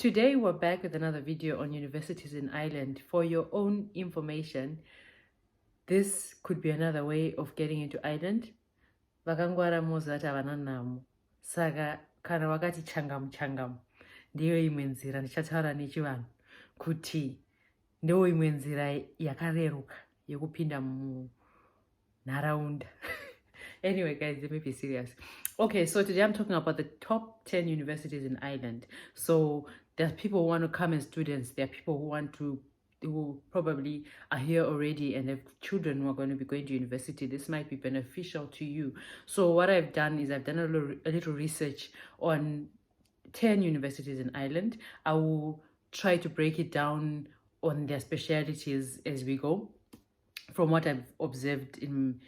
Today we're back with another video on universities in Ireland. For your own information, this could be another way of getting into Ireland. Vakangwara mozata vananamu. Saka kana wakati changamu. Ndiyo imwe nzira ndichataura nechivanhu kuti ndiyo imwe nzira yakareruka yekupinda munharaunda. Anyway, guys, let me be serious. Okay, so today I'm talking about the top 10 universities in Ireland. So there's people who want to come as students. There are people who probably are here already and have children who are going to be going to university. This might be beneficial to you. So what I've done is I've done a little research on 10 universities in Ireland. I will try to break it down on their specialities as we go, from what I've observed in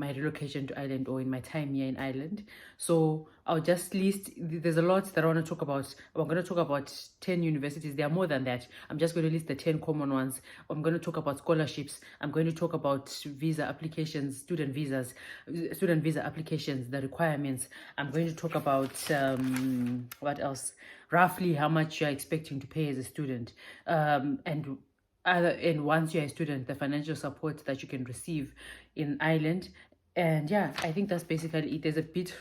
my relocation to Ireland or in my time here in Ireland. So I'll just list, there's a lot that I want to talk about. I'm going to talk about 10 universities. There are more than that. I'm just going to list the 10 common ones. I'm going to talk about scholarships. I'm going to talk about visa applications, student visa applications, the requirements. I'm going to talk about, what else? Roughly how much you're expecting to pay as a student. And once you're a student, the financial support that you can receive in Ireland. And yeah, I think that's basically it. There's a bit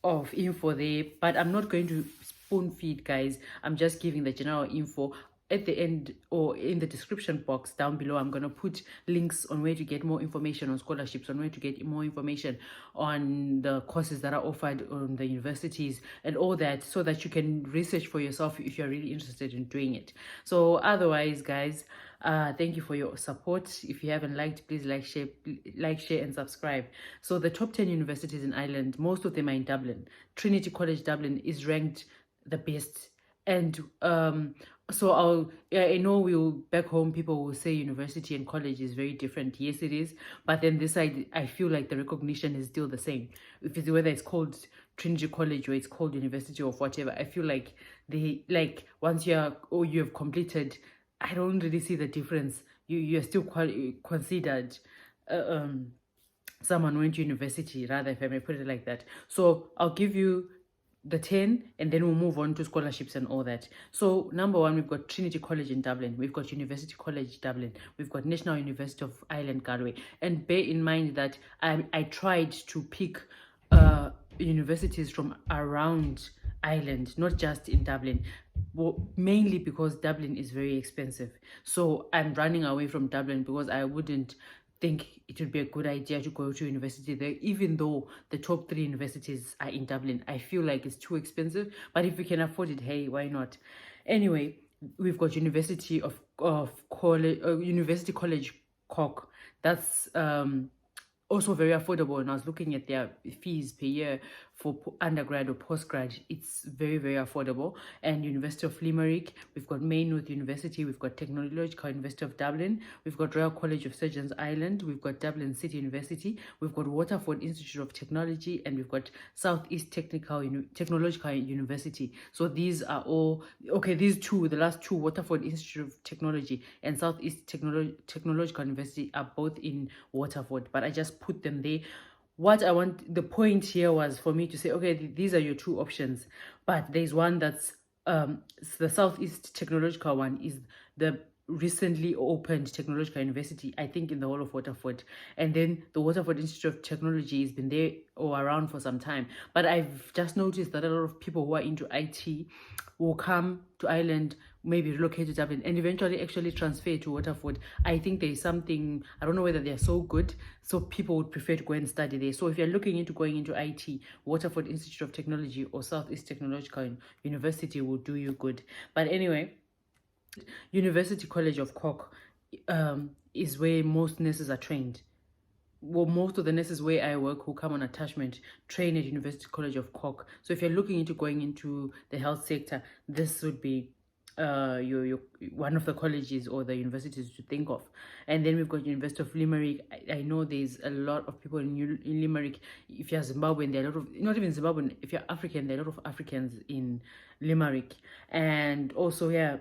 of info there, but I'm not going to spoon feed, guys. I'm just giving the general info. At the end or in the description box down below, I'm going to put links on where to get more information on scholarships, on where to get more information on the courses that are offered on the universities and all that, so that you can research for yourself if you're really interested in doing it. So otherwise, guys, thank you for your support. If you haven't liked, please like, share and subscribe. So the top 10 universities in Ireland, most of them are in Dublin. Trinity College Dublin is ranked the best. And so I know back home people will say university and college is very different. Yes, it is. But then this side, I feel like the recognition is still the same. Whether it's called Trinity College or it's called university or whatever, I feel like once you have completed, I don't really see the difference. You're still considered someone who went to university, rather, if I may put it like that. So I'll give you the 10 and then we'll move on to scholarships and all that. So number one, we've got Trinity College in Dublin, we've got University College Dublin, we've got National University of Ireland Galway. And bear in mind that I tried to pick universities from around Ireland, not just in Dublin. Well, mainly because Dublin is very expensive. So I'm running away from Dublin because I wouldn't think it would be a good idea to go to university there, even though the top 3 universities are in Dublin. I feel like it's too expensive, but if we can afford it, hey, why not? Anyway, we've got University College Cork. That's also very affordable, and I was looking at their fees per year for undergrad or postgrad. It's very, very affordable. And University of Limerick, we've got Maynooth University, we've got Technological University of Dublin, we've got Royal College of Surgeons Ireland, we've got Dublin City University, we've got Waterford Institute of Technology, and we've got Southeast Technological University. So these are all, okay, the last two, Waterford Institute of Technology and Southeast Technological University, are both in Waterford, but I just put them there. The point here was for me to say, okay, these are your 2 options, but there's one that's the Southeast Technological one is the recently opened technological university, I think, in the whole of Waterford. And then the Waterford Institute of Technology has been there or around for some time. But I've just noticed that a lot of people who are into IT will come to Ireland, maybe relocate to Dublin, and eventually actually transfer to Waterford. I think there's something, I don't know whether they're so good, so people would prefer to go and study there. So if you're looking into going into IT, Waterford Institute of Technology or Southeast Technological University will do you good. But anyway, University College of Cork is where most nurses are trained. Well, most of the nurses where I work who come on attachment train at University College of Cork. So if you're looking into going into the health sector, this would be your one of the colleges or the universities to think of. And then we've got University of Limerick. I know there's a lot of people in Limerick. If you're Zimbabwean, there are a lot of, not even Zimbabwean, if you're African, there are a lot of Africans in Limerick. And also, yeah,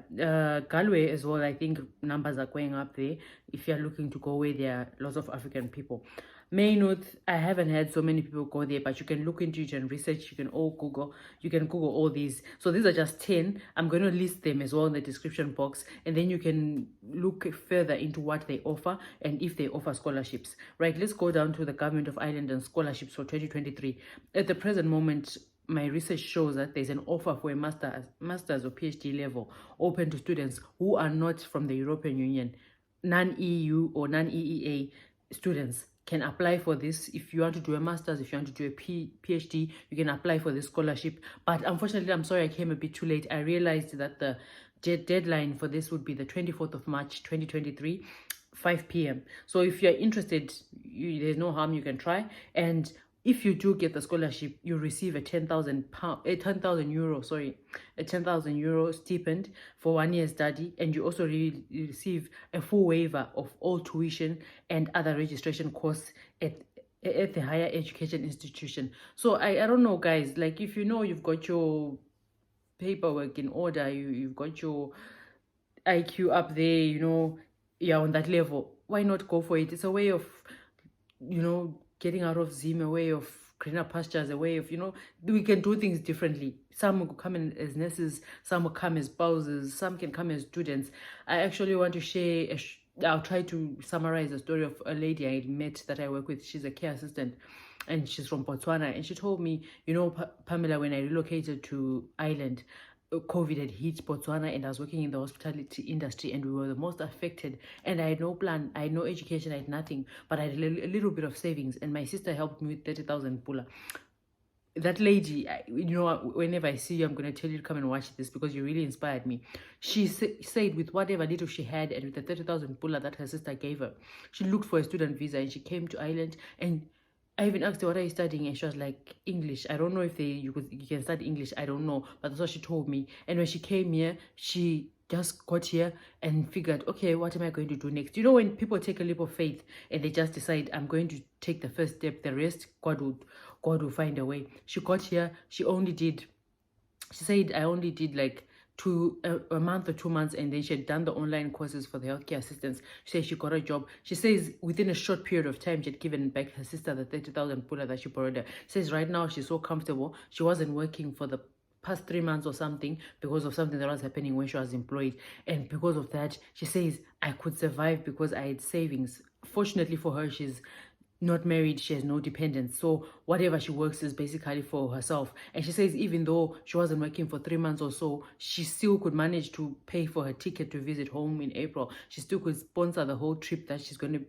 Galway as well. I think numbers are going up there if you're looking to go where there are lots of African people. Maynooth, I haven't had so many people go there, but you can look into it and research. You can Google all these. So these are just 10. I'm going to list them as well in the description box, and then you can look further into what they offer and if they offer scholarships. Right, let's go down to the Government of Ireland and scholarships for 2023. At the present moment, my research shows that there's an offer for a master's or PhD level open to students who are not from the European Union, non-EU or non-EEA students can apply for this. If you want to do a master's, if you want to do a PhD, you can apply for this scholarship. But unfortunately, I'm sorry I came a bit too late. I realized that the deadline for this would be the 24th of March 2023, 5 p.m. So if you're interested, there's no harm, you can try. And if you do get the scholarship, you receive a 10,000 euro stipend for 1 year study, and you also receive a full waiver of all tuition and other registration costs at the higher education institution. So I don't know, guys, like if you know you've got your paperwork in order, you've got your IQ up there, you know, you're on that level, why not go for it? It's a way of, you know, getting out of Zim, a way of greener pastures, a way of, you know, we can do things differently. Some will come in as nurses, some will come as spouses, some can come as students. I actually want to share I'll try to summarize the story of a lady I met that I work with. She's a care assistant and she's from Botswana, and she told me, you know, Pamela, when I relocated to Ireland, COVID had hit Botswana, and I was working in the hospitality industry, and we were the most affected, and I had no plan, I had no education, I had nothing, but I had a little bit of savings, and my sister helped me with 30,000 pula. That lady, you know, whenever I see you, I'm going to tell you to come and watch this because you really inspired me. She said with whatever little she had and with the 30,000 pula that her sister gave her, she looked for a student visa and she came to Ireland. And I even asked her, what are you studying? And she was like, English. I don't know if you can study English. I don't know. But that's what she told me. And when she came here, she just got here and figured, okay, what am I going to do next? You know, when people take a leap of faith and they just decide, I'm going to take the first step, the rest, God will find a way. She got here. She said, I only did like a month or 2 months, and then she had done the online courses for the healthcare assistants. She said she got a job. She says within a short period of time, she had given back her sister the 30,000 pula that she borrowed her. She says right now she's so comfortable. She wasn't working for the past 3 months or something because of something that was happening when she was employed, and because of that, she says I could survive because I had savings. Fortunately for her, she's not married, she has no dependents, so whatever she works is basically for herself. And she says even though she wasn't working for 3 months or so, she still could manage to pay for her ticket to visit home in April. She still could sponsor the whole trip that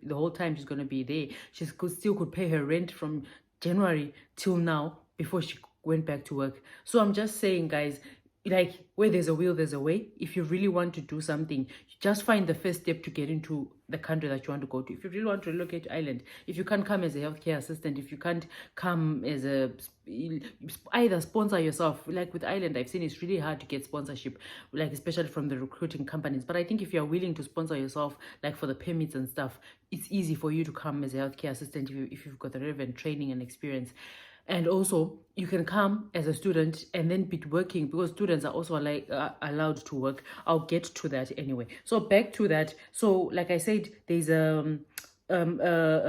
the whole time she's going to be there. She still could pay her rent from January till now before she went back to work. So I'm just saying, guys, like where there's a will, there's a way. If you really want to do something, just find the first step to get into the country that you want to go to. If you really want to relocate to Ireland, if you can't come as a healthcare assistant, if you can't come as either sponsor yourself. Like with Ireland, I've seen it's really hard to get sponsorship, like especially from the recruiting companies. But I think if you're willing to sponsor yourself, like for the permits and stuff, it's easy for you to come as a healthcare assistant if you've got the relevant training and experience. And also, you can come as a student and then be working, because students are also allowed to work. I'll get to that anyway. So back to that. So like I said, there's a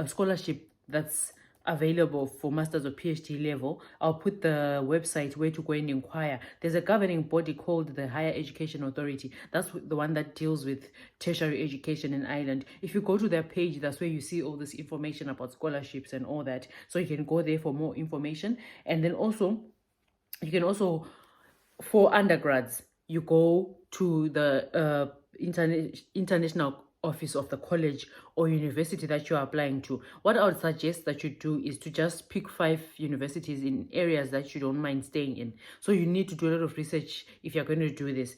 scholarship that's available for master's or PhD level. I'll put the website where to go and inquire. There's a governing body called the Higher Education Authority. That's the one that deals with tertiary education in Ireland. If you go to their page, that's where you see all this information about scholarships and all that. So you can go there for more information. And then also, you can also, for undergrads, you go to the international office of the college or university that you're applying to. What I would suggest that you do is to just pick 5 universities in areas that you don't mind staying in. So you need to do a lot of research if you're going to do this.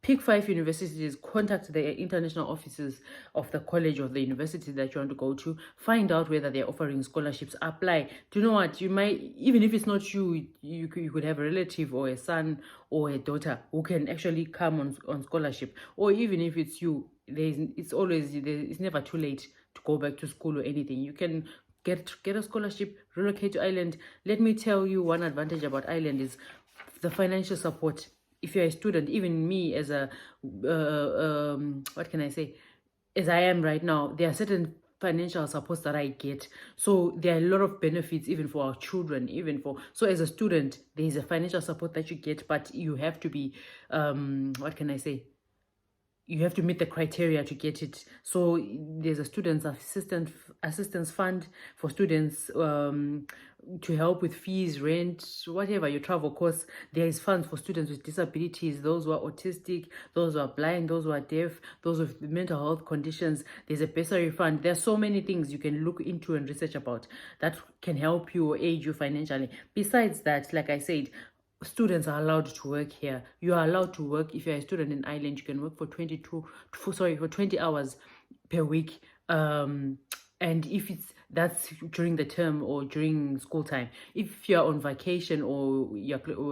Pick 5 universities, contact the international offices of the college or the university that you want to go to, find out whether they're offering scholarships, apply. Do you know what? You might, even if it's not you, you could have a relative or a son or a daughter who can actually come on scholarship. Or even if it's you, it's never too late to go back to school or anything. You can get a scholarship, relocate to Ireland. Let me tell you, one advantage about Ireland is the financial support. If you're a student, even me as a, what can I say, as I am right now, there are certain financial support that I get. So there are a lot of benefits even for our children, so as a student, there is a financial support that you get, but you have to be, what can I say? You have to meet the criteria to get it. So there's a students assistance fund for students, to help with fees, rent, whatever your travel costs. There is funds for students with disabilities, those who are autistic, those who are blind, those who are deaf, those with mental health conditions. There's a bursary fund. There's so many things you can look into and research about that can help you or aid you financially. Besides that, like I said, students are allowed to work here. You are allowed to work. If you're a student in Ireland, you can work for 20 hours per week. And if that's during the term or during school time. If you're on vacation or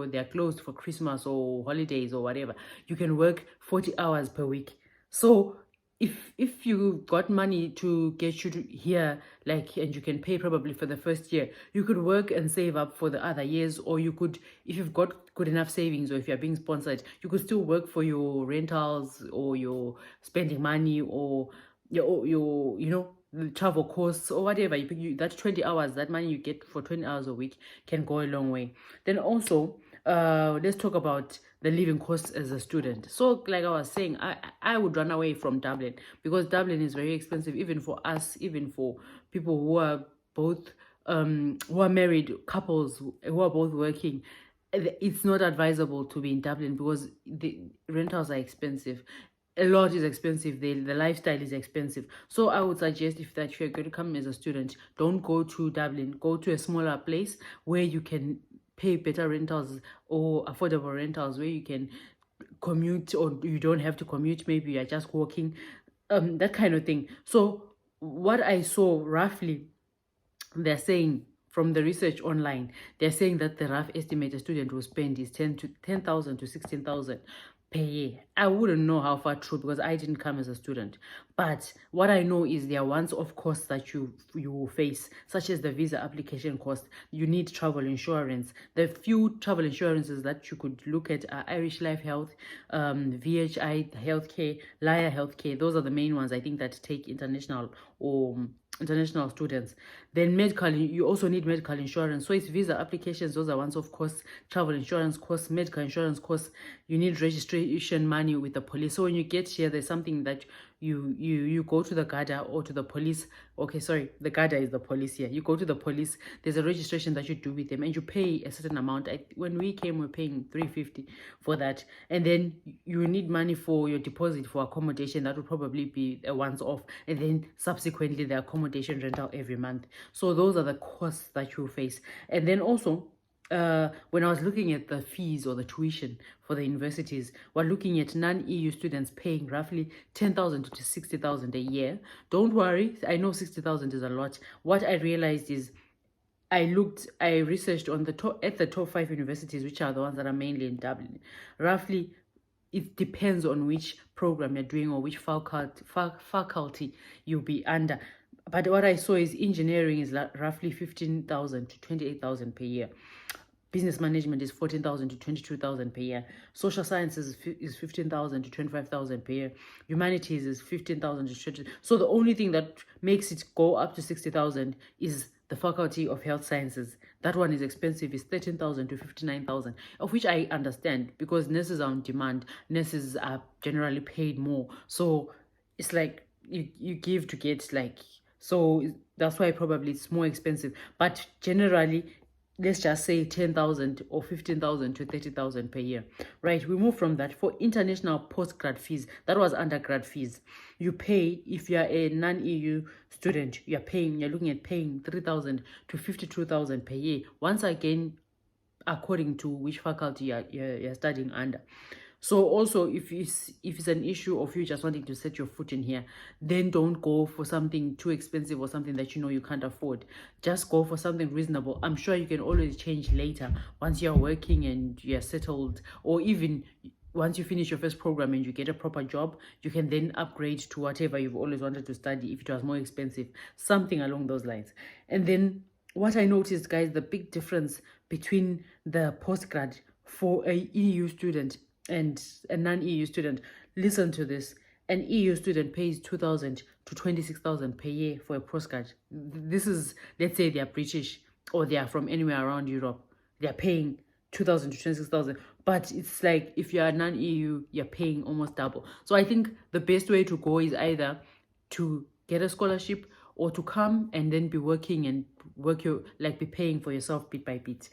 they're closed for Christmas or holidays or whatever, you can work 40 hours per week. So if you got money to get you to here, like, and you can pay probably for the first year, you could work and save up for the other years. Or you could, if you've got good enough savings, or if you're being sponsored, you could still work for your rentals or your spending money or your the travel costs or whatever. That 20 hours, that money you get for 20 hours a week can go a long way. Then also, let's talk about the living costs as a student. So like I was saying, I would run away from Dublin, because Dublin is very expensive, even for us, even for people who are both who are married couples who are both working. It's not advisable to be in Dublin because the rentals are expensive. A lot is expensive. The lifestyle is expensive. So I would suggest, if that you're going to come as a student, don't go to Dublin. Go to a smaller place where you can pay better rentals or affordable rentals, where you can commute, or you don't have to commute. Maybe you're just walking, that kind of thing. So what I saw roughly, they're saying from the research online, they're saying that the rough estimate a student will spend is 10,000 to 16,000 per year. I wouldn't know how far true, because I didn't come as a student. But what I know is there are once-off costs that you will face, such as the visa application cost. You need travel insurance. The few travel insurances that you could look at are Irish Life Health, VHI Healthcare, Laya Healthcare. Those are the main ones, I think, that take international students. Then medical, you also need medical insurance. So it's visa applications, those are once-off costs, travel insurance costs, medical insurance costs. You need registration money with the police. So when you get here, there's something that you go to the Garda or to the police. Okay, sorry, the Garda is the police here. You go to the police, there's a registration that you do with them, and you pay a certain amount. When we came, we're paying 350 for that. And then you need money for your deposit for accommodation. That would probably be a once-off, and then subsequently the accommodation rental every month. So those are the costs that you face. And then also, when I was looking at the fees or the tuition for the universities, we're looking at non-EU students paying roughly 10,000 to 60,000 a year. Don't worry, I know 60,000 is a lot. What I realized is, I researched on the top 5 universities, which are the ones that are mainly in Dublin. Roughly, it depends on which program you're doing or which faculty you'll be under. But what I saw is engineering is roughly 15,000 to 28,000 per year. Business management is 14,000 to 22,000 per year. Social sciences is 15,000 to 25,000 per year. Humanities is 15,000 to 20. So the only thing that makes it go up to 60,000 is the Faculty of Health Sciences. That one is expensive. It's 13,000 to 59,000, of which I understand, because nurses are on demand. Nurses are generally paid more. So it's like you give to get, like, so that's why probably it's more expensive. But generally, let's just say 10,000 or 15,000 to 30,000 per year. Right, we move from that. For international postgrad fees, that was undergrad fees. You pay, if you're a non-EU student, you're looking at paying 3,000 to 52,000 per year. Once again, according to which faculty you're studying under. So also, if it's an issue of you just wanting to set your foot in here, then don't go for something too expensive or something that you know you can't afford. Just go for something reasonable. I'm sure you can always change later once you're working and you're settled, or even once you finish your first program and you get a proper job, you can then upgrade to whatever you've always wanted to study if it was more expensive, something along those lines. And then what I noticed, guys, the big difference between the postgrad for a EU student and a non-EU student, listen to this, an EU student pays 2,000 to 26,000 per year for a postcard. This is, let's say they're British or they are from anywhere around Europe. They're paying 2,000 to 26,000. But it's like if you're non-EU, you're paying almost double. So I think the best way to go is either to get a scholarship or to come and then be working and be paying for yourself bit by bit.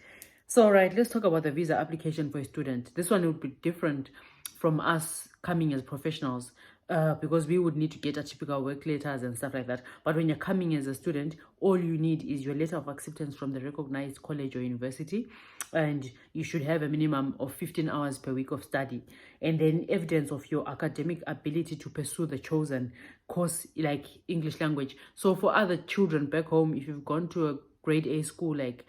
So, all right, let's talk about the visa application for a student. This one would be different from us coming as professionals because we would need to get a typical work letters and stuff like that. But when you're coming as a student, all you need is your letter of acceptance from the recognized college or university, and you should have a minimum of 15 hours per week of study, and then evidence of your academic ability to pursue the chosen course, like English language. So for other children back home, if you've gone to a grade A school, like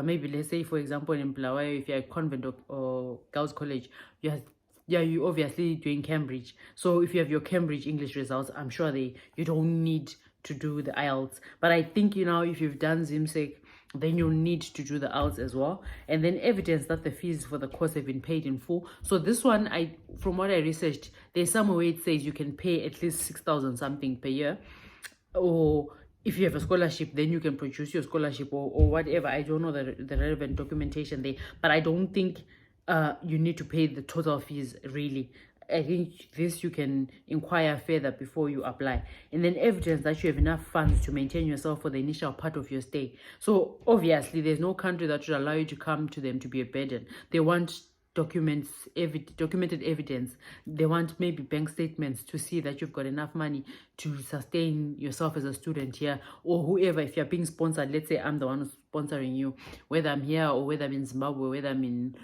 maybe let's say for example in Bulawayo, if you're a convent or girls college, you obviously doing Cambridge. So if you have your Cambridge English results, I'm sure you don't need to do the IELTS. But I think, if you've done ZIMSEC, then you'll need to do the IELTS as well, and then evidence that the fees for the course have been paid in full. So this one, from what I researched, there's somewhere where it says you can pay at least 6,000 something per year, or if you have a scholarship, then you can produce your scholarship or whatever. I don't know the relevant documentation there, but I don't think you need to pay the total fees really. I think this you can inquire further before you apply. And then evidence that you have enough funds to maintain yourself for the initial part of your stay. So obviously there's no country that should allow you to come to them to be a burden. They want documented evidence. They want maybe bank statements to see that you've got enough money to sustain yourself as a student here, or whoever. If you're being sponsored, let's say I'm the one who's sponsoring you, whether I'm here or whether I'm in Zimbabwe, whether I'm in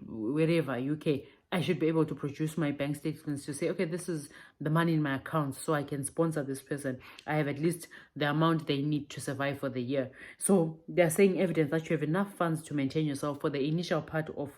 wherever, UK, I should be able to produce my bank statements to say, okay, this is the money in my account, so I can sponsor this person. I have at least the amount they need to survive for the year. So they're saying evidence that you have enough funds to maintain yourself for the initial part of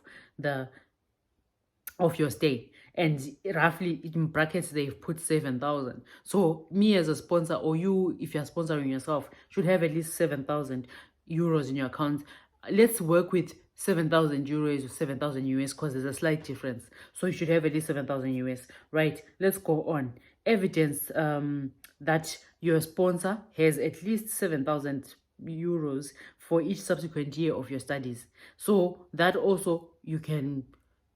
your stay. And roughly in brackets, they've put 7,000. So me as a sponsor, or you, if you're sponsoring yourself, should have at least 7,000 euros in your account. Let's work with 7,000 euros or 7,000 US because there's a slight difference. So you should have at least 7,000 US. Right, let's go on. Evidence that your sponsor has at least 7,000 euros for each subsequent year of your studies. So that also you can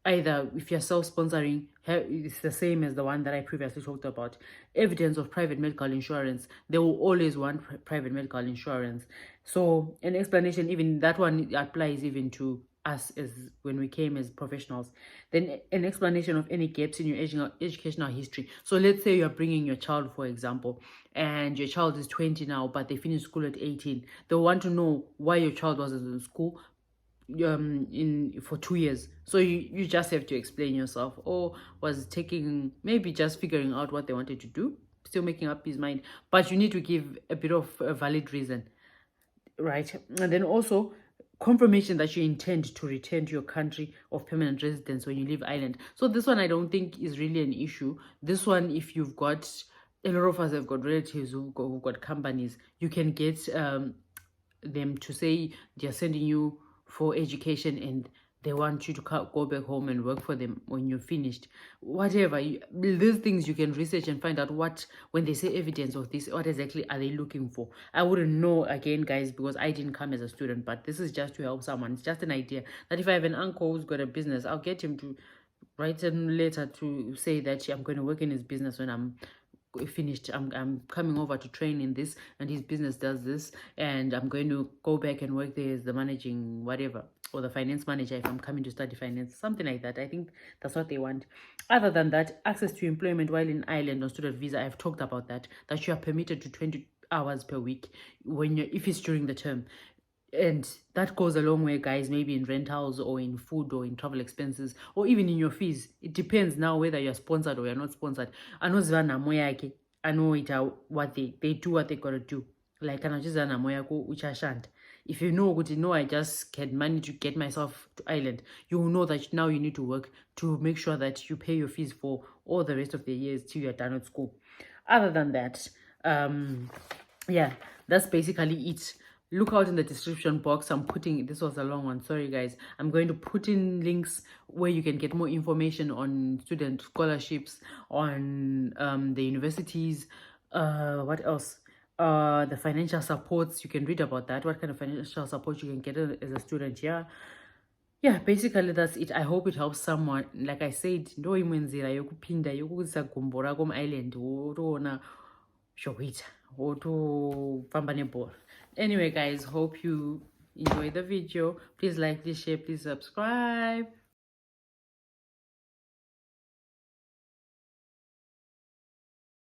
either, if you're self-sponsoring, it's the same as the one that I previously talked about. Evidence of private medical insurance. They will always want private medical insurance. So an explanation, even that one applies even to us as when we came as professionals. Then an explanation of any gaps in your educational history. So let's say you're bringing your child, for example, and your child is 20 now, but they finished school at 18. They'll want to know why your child wasn't in school for 2 years. So you just have to explain yourself, or was taking, maybe just figuring out what they wanted to do, still making up his mind, but you need to give a bit of a valid reason, right? And then also confirmation that you intend to return to your country of permanent residence when you leave Ireland. So this one I don't think is really an issue. This one, if you've got, a lot of us have got relatives who've got companies, you can get them to say they're sending you for education and they want you to go back home and work for them when you're finished. Whatever, these things you can research and find out when they say evidence of this, what exactly are they looking for. I wouldn't know, again, guys, because I didn't come as a student, but this is just to help someone. It's just an idea that if I have an uncle who's got a business, I'll get him to write a letter to say that I'm going to work in his business when I'm finished. I'm coming over to train in this, and his business does this, and I'm going to go back and work there as the managing whatever, or the finance manager if I'm coming to study finance, something like that. I think that's what they want. Other than that, access to employment while in Ireland on student visa, I've talked about that you are permitted to 20 hours per week if it's during the term. And that goes a long way, guys, maybe in rentals or in food or in travel expenses or even in your fees. It depends now whether you're sponsored or you're not sponsored. I know what they do what they gotta do. Like which I shan't. If you know, I just get money to get myself to Ireland, you will know that now you need to work to make sure that you pay your fees for all the rest of the years till you're done at school. Other than that, yeah, that's basically it look out in the description box. I'm putting, this was a long one, sorry guys, I'm going to put in links where you can get more information on student scholarships, on the universities, what else, the financial supports. You can read about that, what kind of financial support you can get as a student here. Yeah, basically that's it. I hope it helps someone. Like I said, ndo imwe nzira yokupinda yokuisa gumbo rako muIreland wotoona zvokuita wotofamba nebhora. Anyway guys, hope you enjoy the video. Please like, please share, please subscribe.